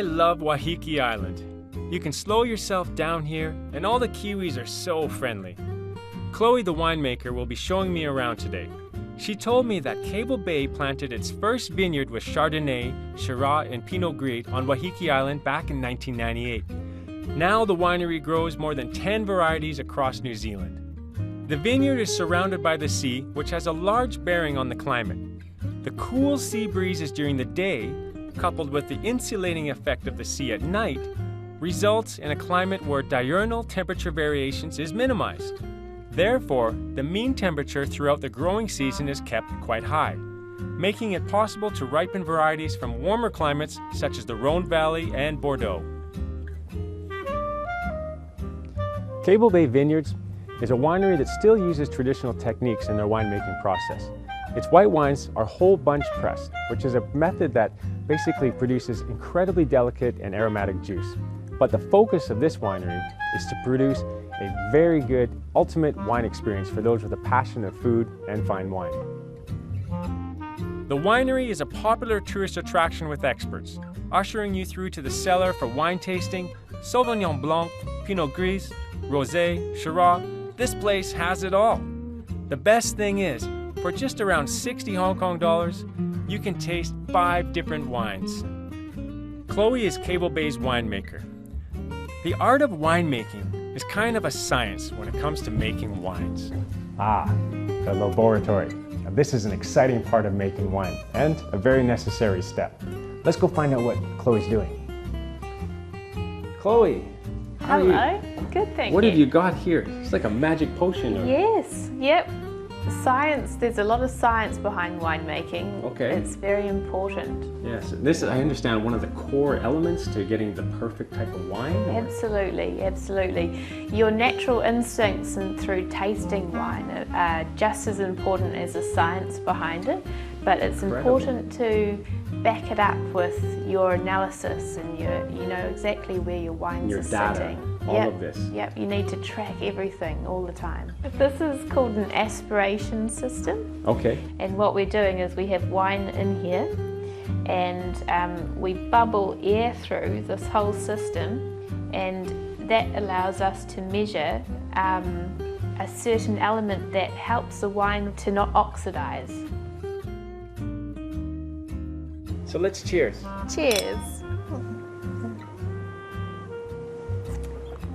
love Waiheke Island. You can slow yourself down here, and all the Kiwis are so friendly. Chloe, the winemaker, will be showing me around today. She told me that Cable Bay planted its first vineyard with Chardonnay, Syrah, and Pinot Gris on Waiheke Island back in 1998. Now the winery grows more than 10 varieties across New Zealand. The vineyard is surrounded by the sea, which has a large bearing on the climate. The cool sea breezes during the day, coupled with the insulating effect of the sea at night, results in a climate where diurnal temperature variations is minimized. Therefore, the mean temperature throughout the growing season is kept quite high, making it possible to ripen varieties from warmer climates such as the Rhone Valley and Bordeaux. Cable Bay Vineyards is a winery that still uses traditional techniques in their winemaking process. Its white wines are whole bunch pressed, which is a method that basically produces incredibly delicate and aromatic juice. But the focus of this winery is to produce a very good, ultimate wine experience for those with a passion of food and fine wine. The winery is a popular tourist attraction with experts, ushering you through to the cellar for wine tasting, Sauvignon Blanc, Pinot Gris, Rosé, Syrah. This place has it all. The best thing is, for just around 60 Hong Kong dollars, you can taste 5 different wines. Chloe is Cable Bay's winemaker. The art of winemaking is kind of a science when it comes to making wines. The laboratory. Now, this is an exciting part of making wine and a very necessary step. Let's go find out what Chloe's doing. Chloe, how are you? Hello, good, thank you. What have you got here? It's like a magic potion. Yes, yep. Science, there's a lot of science behind winemaking. Okay. It's very important. Yes, this is, I understand, one of the core elements to getting the perfect type of wine? Absolutely, absolutely. Your natural instincts and through tasting wine are just as important as the science behind it, but it's important to back it up with your analysis and you know exactly where your wines Your are data, sitting. all of this. Yep, you need to track everything all the time. This is called an aspiration system. Okay. And what we're doing is we have wine in here and we bubble air through this whole system, and that allows us to measure a certain element that helps the wine to not oxidize. So let's cheers. Cheers.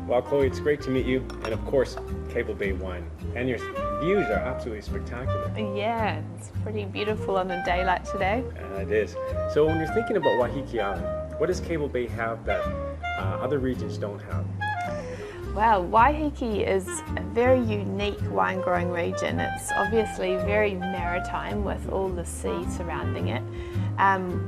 Well, Chloe, it's great to meet you, and of course, Cable Bay wine. And your views are absolutely spectacular. Yeah, it's pretty beautiful on a day like today. It is. So when you're thinking about Waiheke Island, what does Cable Bay have that other regions don't have? Wow, Waiheke is a very unique wine growing region. It's obviously very maritime with all the sea surrounding it,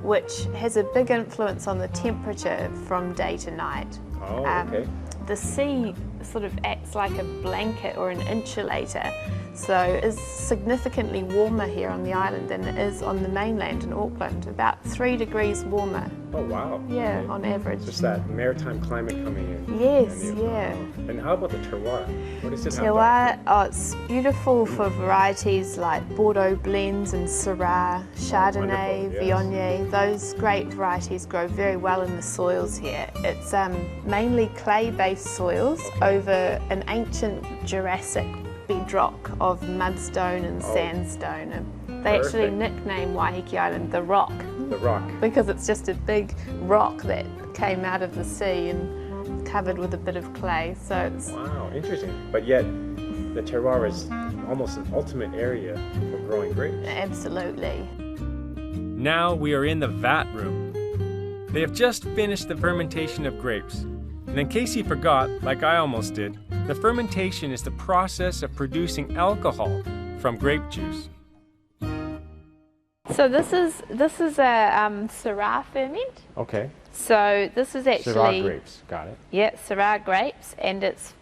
which has a big influence on the temperature from day to night. Oh, okay. The sea sort of acts like a blanket or an insulator, so it's significantly warmer here on the island than it is on the mainland in Auckland, about 3 degrees warmer. Oh, wow. Yeah, Okay. on average. Just that maritime climate coming in. Yes, And yeah. And how about the terroir? What does it have? Terroir, it's beautiful for varieties like Bordeaux blends and Syrah, Chardonnay, wonderful, yes. Viognier. Those great varieties grow very well in the soils here. It's mainly clay-based soils over an ancient Jurassic bedrock of mudstone and sandstone. And they actually nickname Waiheke Island the Rock. The rock. Because it's just a big rock that came out of the sea and covered with a bit of clay. So it's Wow, interesting. But yet, the terroir is almost an ultimate area for growing grapes. absolutely. Now we are in the vat room. They have just finished the fermentation of grapes. And in case you forgot, like I almost did, the fermentation is the process of producing alcohol from grape juice. So this is a Syrah ferment. Okay. So this is actually Syrah grapes, got it. Yeah, Syrah grapes, and it's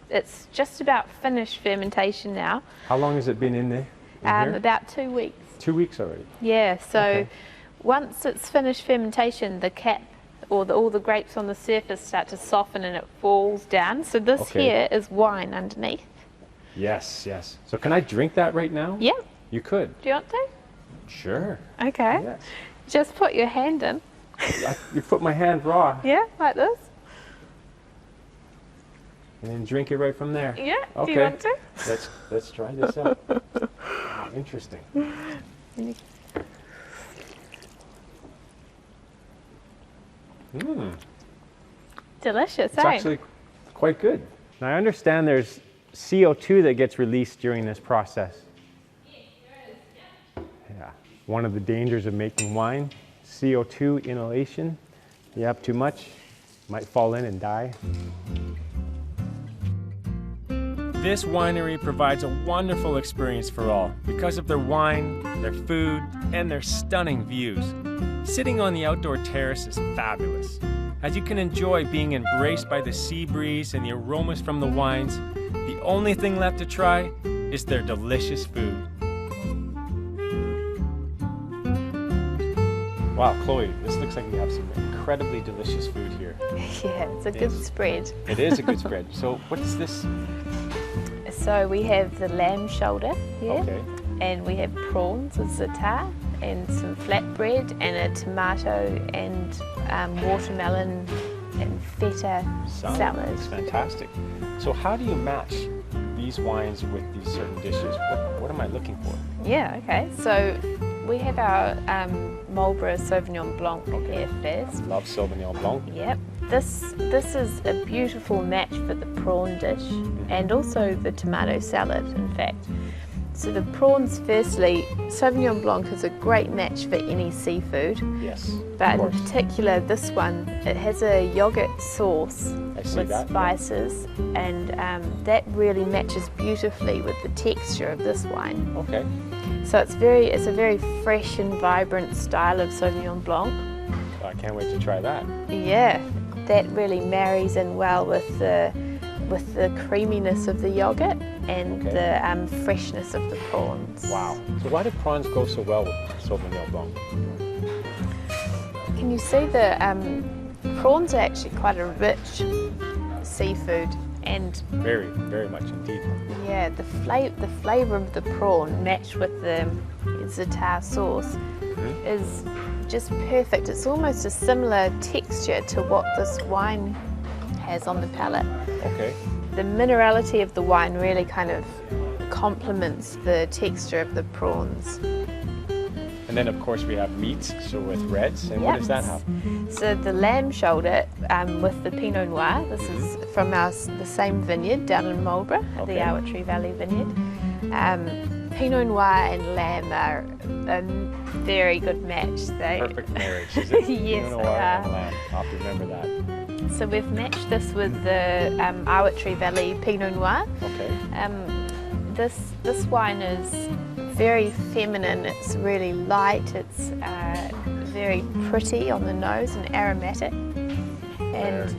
just about finished fermentation now. How long has it been in there? In here? About 2 weeks. 2 weeks already. Yeah. So Okay. once it's finished fermentation, the cap or all the grapes on the surface start to soften and it falls down. So this Okay. here is wine underneath. Yes, yes. So can I drink that right now? Yeah. You could. Do you want to? Sure. Okay. Yes. Just put your hand in. You put my hand raw. Yeah, like this. And then drink it right from there. Yeah, okay. Do you want to? Let's try this out. Wow, interesting. Delicious, It's actually quite good. Now I understand there's CO2 that gets released during this process. Yeah. One of the dangers of making wine, CO2 inhalation. You have too much, might fall in and die. This winery provides a wonderful experience for all because of their wine, their food, and their stunning views. Sitting on the outdoor terrace is fabulous, as you can enjoy being embraced by the sea breeze and the aromas from the wines. The only thing left to try is their delicious food. Wow, Chloe, this looks like we have some incredibly delicious food here. Yeah, it's a good spread. It is a good spread. So what's this? So we have the lamb shoulder here, Okay. and we have prawns with za'atar, and some flatbread, and a tomato and watermelon and feta salad. It's fantastic. So how do you match these wines with these certain dishes? What am I looking for? Yeah, okay. So we have our Marlborough Sauvignon Blanc here first. Love Sauvignon Blanc. Yep. This is a beautiful match for the prawn dish and also the tomato salad, in fact. So the prawns, firstly, Sauvignon Blanc is a great match for any seafood. Yes. But in particular, this one, it has a yogurt sauce with spices, and that really matches beautifully with the texture of this wine. Okay. So it's a very fresh and vibrant style of Sauvignon Blanc. I can't wait to try that. Yeah, that really marries in well with the creaminess of the yogurt and the freshness of the prawns. Wow. So why do prawns go so well with Sauvignon Blanc? Can you see the prawns are actually quite a rich seafood, and Very, very much indeed. yeah, the flavour of the prawn matched with the za'atar sauce is just perfect. It's almost a similar texture to what this wine has on the palate. Okay. The minerality of the wine really kind of complements the texture of the prawns. And then of course we have meats, so with reds. And what does that have? So the lamb shoulder with the Pinot Noir. This is from the same vineyard down in Marlborough, the Awatri Valley vineyard. Pinot Noir and lamb are a very good match. Perfect marriage, is it? Yes, Pinot Noir and lamb. I'll have to remember that. So we've matched this with the Awatri Valley Pinot Noir. Okay. This wine is very feminine. It's really light. It's very pretty on the nose and aromatic. And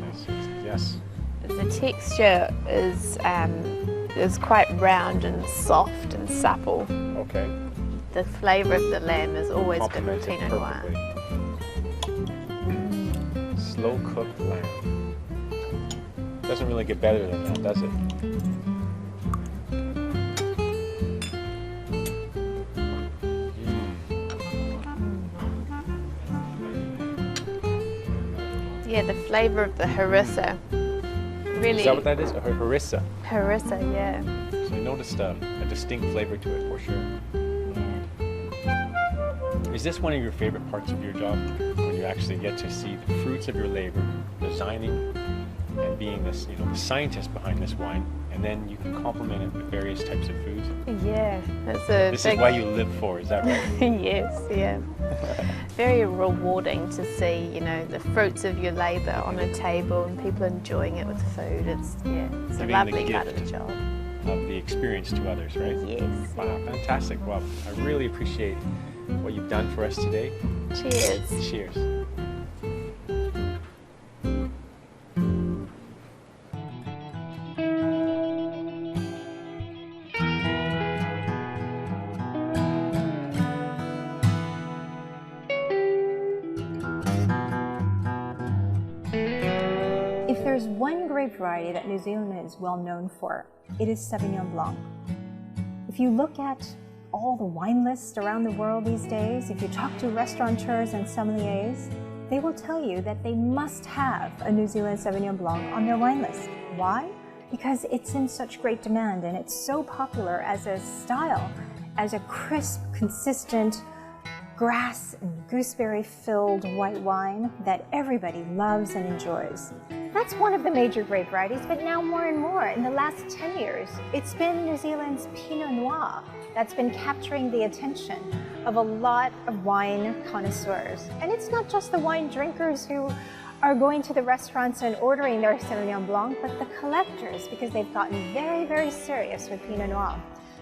yes, the texture is quite round and soft and supple. Okay. The flavour of the lamb is always good with Pinot Noir. Slow cooked lamb. Doesn't really get better than that, does it? Yeah, the flavour of the harissa. Really. Is that what that is? A harissa? Harissa, yeah. So you noticed a distinct flavour to it for sure. Yeah. Is this one of your favorite parts of your job? When you actually get to see the fruits of your labour, designing and being this, the scientist behind this wine, and then you can complement it with various types of foods? Yeah, This is why you live for, is that right? Yes, yeah. Very rewarding to see, the fruits of your labour on a table and people enjoying it with food. It's a lovely part of the job. Of the experience to others, right? Yes. Wow, fantastic. Well, I really appreciate what you've done for us today. Cheers. Cheers. If there's one grape variety that New Zealand is well known for, it is Sauvignon Blanc. If you look at all the wine lists around the world these days, if you talk to restaurateurs and sommeliers, they will tell you that they must have a New Zealand Sauvignon Blanc on their wine list. Why? Because it's in such great demand and it's so popular as a style, as a crisp, consistent, grass and gooseberry-filled white wine that everybody loves and enjoys. That's one of the major grape varieties, but now more and more, in the last 10 years, it's been New Zealand's Pinot Noir that's been capturing the attention of a lot of wine connoisseurs. And it's not just the wine drinkers who are going to the restaurants and ordering their Sauvignon Blanc, but the collectors, because they've gotten very, very serious with Pinot Noir.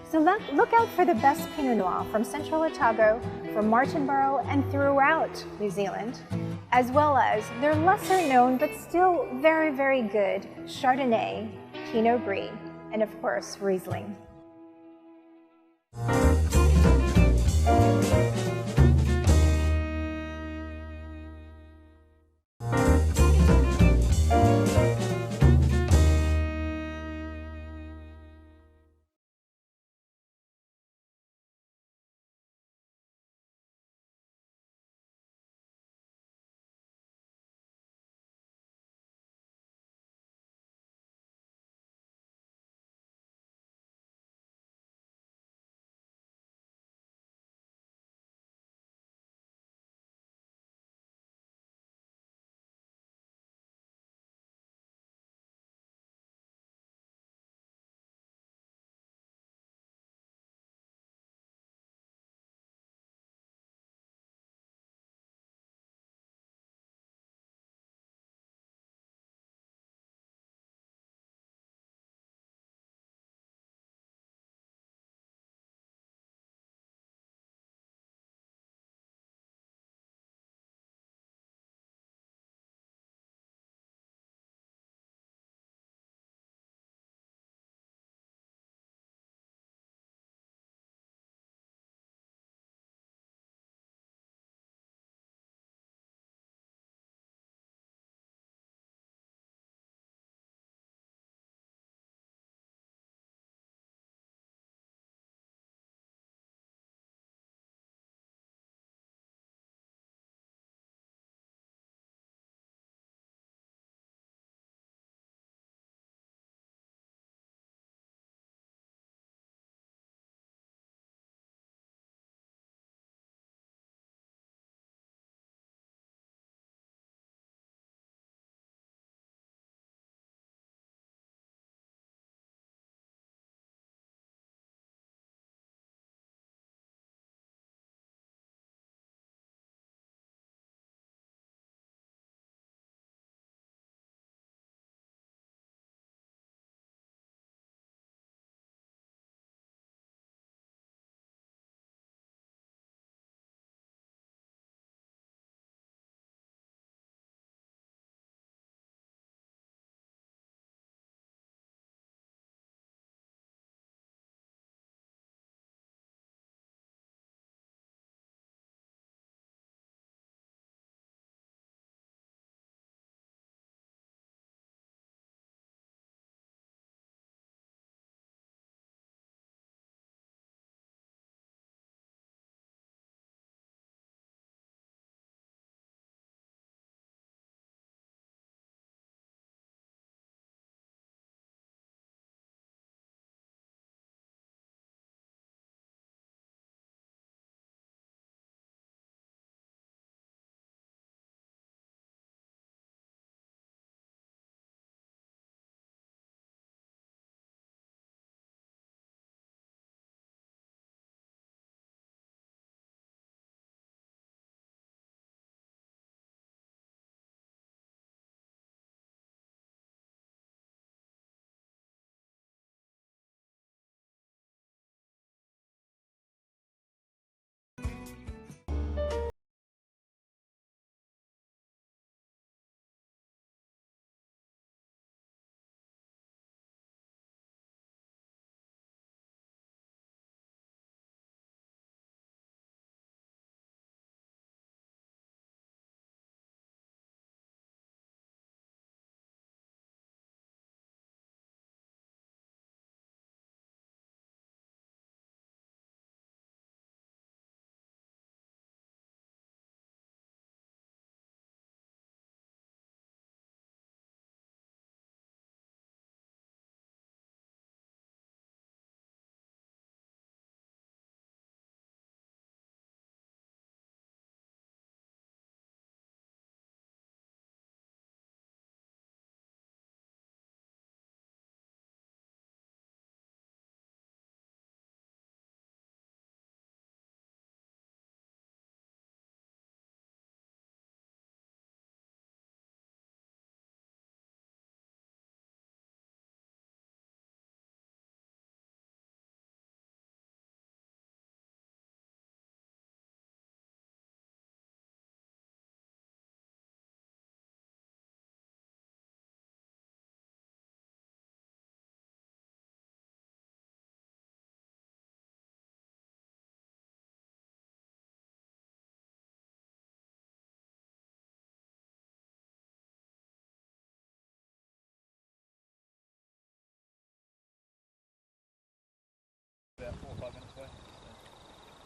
So look out for the best Pinot Noir from Central Otago, from Martinborough, and throughout New Zealand, as well as their lesser known but still very, very good Chardonnay, Pinot Gris, and of course Riesling.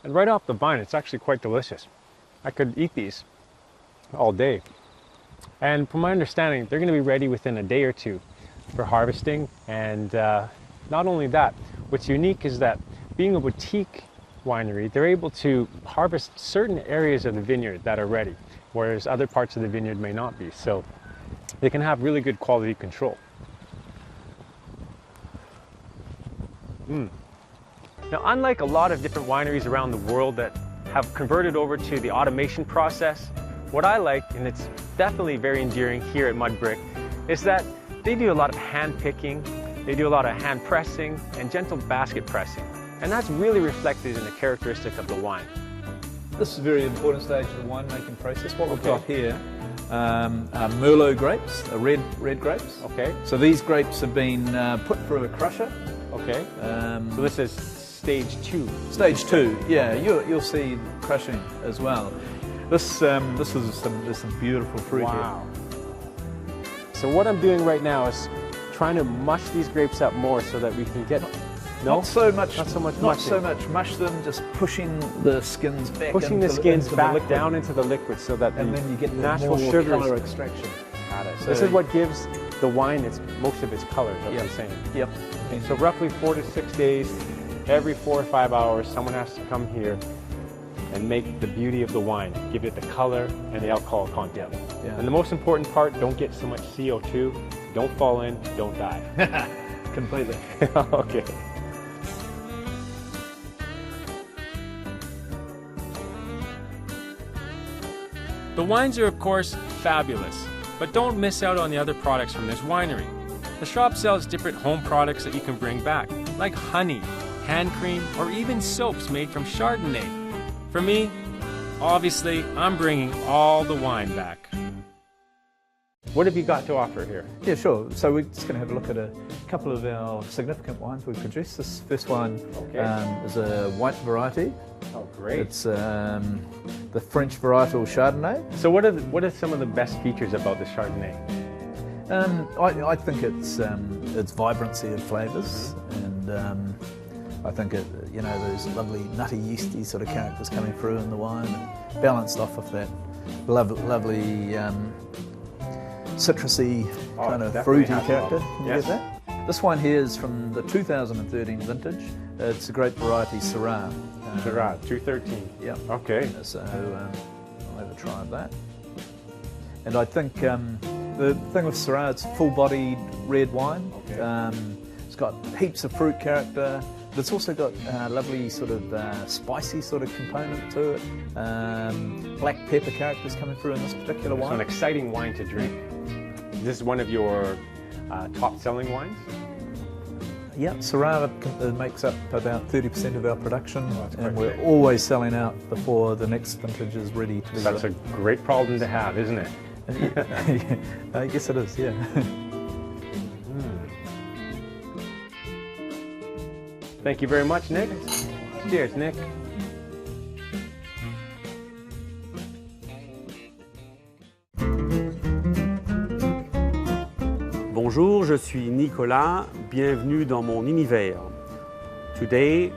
And right off the vine, it's actually quite delicious. I could eat these all day. And from my understanding, they're going to be ready within a day or two for harvesting. And not only that, what's unique is that being a boutique winery, they're able to harvest certain areas of the vineyard that are ready, whereas other parts of the vineyard may not be. So they can have really good quality control. Now, unlike a lot of different wineries around the world that have converted over to the automation process, what I like, and it's definitely very endearing here at Mudbrick, is that they do a lot of hand picking, they do a lot of hand pressing and gentle basket pressing. And that's really reflected in the characteristic of the wine. This is a very important stage of the winemaking process. What we've got here are Merlot grapes, red grapes. Okay. So these grapes have been put through a crusher. Okay. So this is stage 2. Stage 2, yeah. You'll see crushing as well. This is some beautiful fruit here. So what I'm doing right now is trying to mush these grapes up more so that we can get not so much mush them, just pushing the skins back down into the liquid so that and then you get the natural more sugars. color extraction. Got it. So this is what gives the wine most of its color, is what I'm saying. Yep. Okay, so roughly 4 to 6 days, every 4 or 5 hours, someone has to come here and make the beauty of the wine, give it the color and the alcohol content. Yeah. And the most important part, don't get so much CO2, don't fall in, don't die. Completely. Okay. The wines are, of course, fabulous, but don't miss out on the other products from this winery. The shop sells different home products that you can bring back, like honey, hand cream, or even soaps made from Chardonnay. For me, obviously, I'm bringing all the wine back. What have you got to offer here? Yeah, sure. So we're just going to have a look at a couple of our significant wines we produce. This first wine is a white variety. Oh, great. It's the French varietal Chardonnay. So what are some of the best features about the Chardonnay? I think its vibrancy of flavours, and I think those lovely nutty yeasty sort of characters coming through in the wine, and balanced off of that lovely citrusy kind of fruity character. Can you get that? This one here is from the 2013 vintage. It's a grape variety Syrah. Syrah, 213. Yeah. Okay. So I'll have a try of that. And I think the thing with Syrah, it's full-bodied red wine. Okay. It's got heaps of fruit character, but it's also got lovely sort of spicy sort of component to it. Black pepper characters coming through in this particular wine. So an exciting wine to drink. This is one of your top-selling wines? Yeah, Syrah makes up about 30% of our production, and we're big. always selling out before the next vintage is ready to be. That's a great problem to have, isn't it? I guess it is, yeah. Thank you very much, Nick. Cheers, Nick. Bonjour, je suis Nicolas. Bienvenue dans mon univers. Today,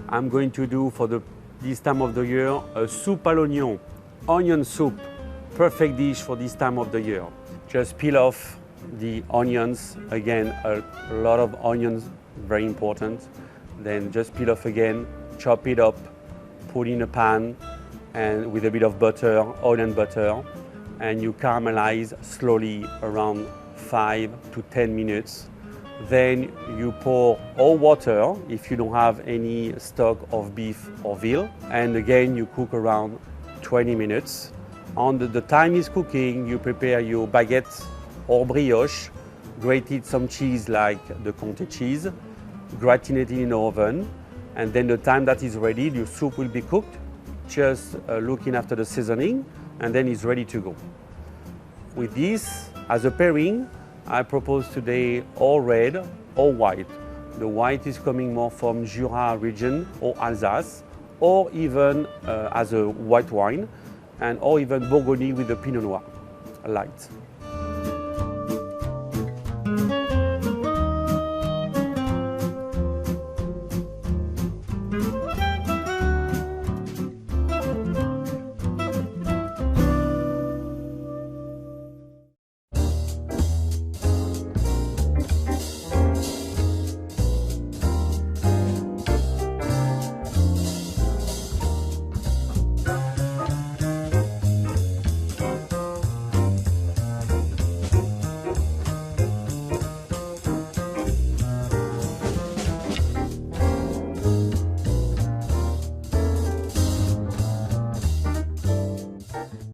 I'm going to do for this time of the year a soupe à l'oignon, onion soup. Perfect dish for this time of the year. Just peel off the onions. Again, a lot of onions, very important. Then just peel off again, chop it up, put in a pan, and with a bit of butter, oil and butter, and you caramelize slowly around 5 to 10 minutes. Then you pour all water if you don't have any stock of beef or veal, and again you cook around 20 minutes. On the time is cooking, you prepare your baguette or brioche, grated some cheese like the Comté cheese, gratin it in the oven, and then the time that is ready, your soup will be cooked, just looking after the seasoning, and then it's ready to go. With this, as a pairing, I propose today all red or white. The white is coming more from Jura region or Alsace, or even as a white wine, or even Bourgogne with the Pinot Noir, light.